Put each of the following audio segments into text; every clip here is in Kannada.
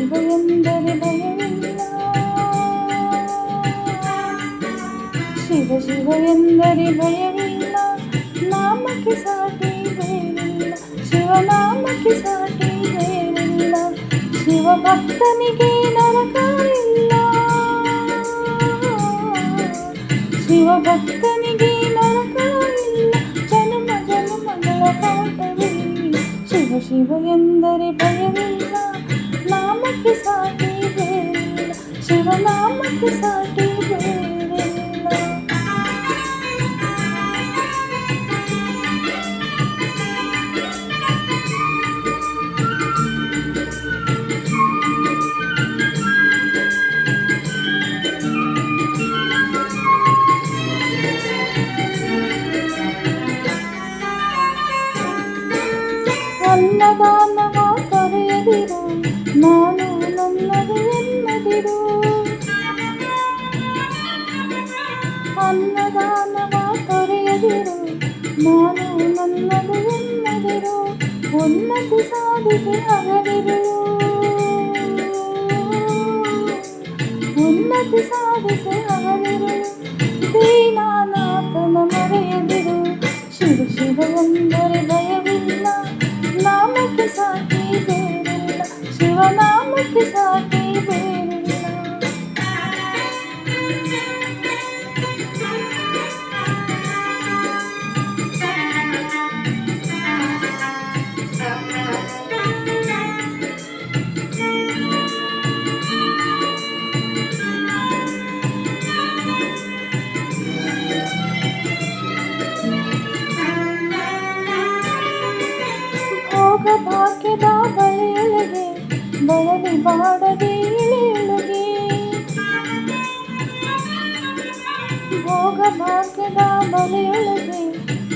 ಶಿವ ಎಂದರೆ ಭಯವಿಲ್ಲ. ಶಿವ ಶಿವ ಎಂದರೆ ಭಯವಿಲ್ಲ. ನಾಮಕ್ಕೆ ಸಾಟಿ ಬೇರಿಲ್ಲ. ಶಿವನಾಮಕ್ಕೆ ಸಾಟಿ ಬೇರಿಲ್ಲ. ಶಿವ ಭಕ್ತನಿಗೆ ನರಕ ಇಲ್ಲ. ಶಿವ ಭಕ್ತನಿಗೆ ನರಕ ಇಲ್ಲ. ಜನ್ಮ ಜನ್ಮಗಳ ಕಾಟವಿಲ್ಲ. ಶಿವ ಶಿವ ಎಂದರೆ ಭಯವಿಲ್ಲ. ನಾಮಕ್ಕೆ ಸಾಟಿ ಬೇರಿಲ್ಲ. ಶಿವನಾಮಕ್ಕೆ ಸಾಟಿ ಬೇರಿಲ್ಲ. ಅನ್ನದಾನವ ತೊರೆಯದಿರು. ನಾನು ನನ್ನದು ಎನ್ನದಿರು. ಅನ್ನದಾನವ ತೊರೆಯದಿರು. ನಾನು ನನ್ನದು ಎನ್ನದಿರು. ಉನ್ನತಿ ಸಾಧಿಸಿ ಅಗಲಿರು. ಉನ್ನತಿ ಸಾಧಿಸಿ ಅಗಲಿರು. ದೀನಾನಾಥನ ಮರೆಯದಿರು. ಶಿವ ಶಿವ ಎಂದರೆ ಭಯವಿಲ್ಲ. ನಾಮಕ್ಕೆ ಸಾಟಿ ಬೇರಿಲ್ಲ. ಶಿವನಾಮಕ್ಕೆ ಸಾಟಿ ಬೇರಿಲ್ಲ. ಭೋಗ ಭಾಗ್ಯದ ಬಳಿಯೊಳಗೆ ಬಳಲಿ ಬಾಡದೆ ಇಳಿಯೊಳಗೆ. ಭೋಗ ಭಾಗ್ಯದ ಬಳಿಯೊಳಗೆ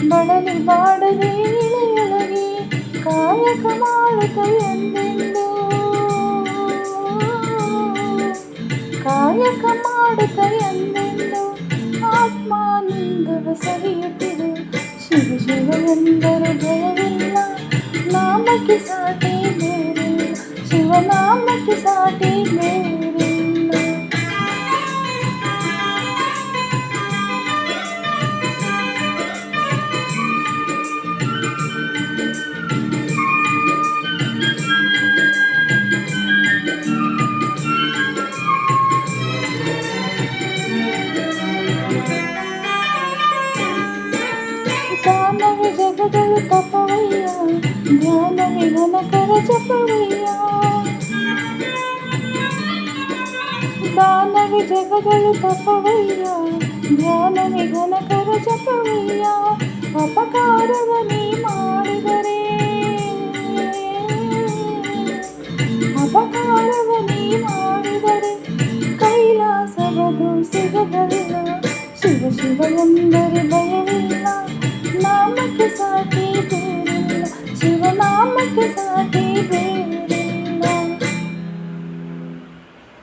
ಬಳಲಿ ಬಾಡದೆ ಇಳಿಯೊಳಗೆ. ಕಾಯಕ ಮಾಡುತ್ತ ಎಂದೆಂದು. ಕಾಯಕ ಮಾಡುತ್ತ ಎಂದೆಂದು. ಆತ್ಮಾನಂದವ ಸವಿಯುತ್ತಿರು. ಶಿವ ಶಿವ ಎಂದರೆ ಭಯವಿಲ್ಲ. ನಾಮಕ್ಕೆ ಸಾಟಿ ಬೇರಿಲ್ಲ. ಶಿವನಾಮಕ್ಕೆ ಸಾಟಿ ಬೇರಿಲ್ಲ. ದಾನವೇ ಜಗದಳು ತಪವಯ್ಯ. ಧ್ಯಾನವೇ ಘನಕರ ಜಪವಯ್ಯ. ದಾನವೇ ಜಗದಳು ತಪವಯ್ಯ. ಧ್ಯಾನವೇ ಘನಕರ ಜಪವಯ್ಯ. ಅಪಕಾರವ ನೀ ಮಾಡಿದರೆ. ಅಪಕಾರವ ನೀ ಮಾಡಿದರೆ ಕೈಲಾಸವದು ಸಿಗದಲ್ಲ. ಶಿವ ಶಿವ ಎಂದರೆ ಭಯ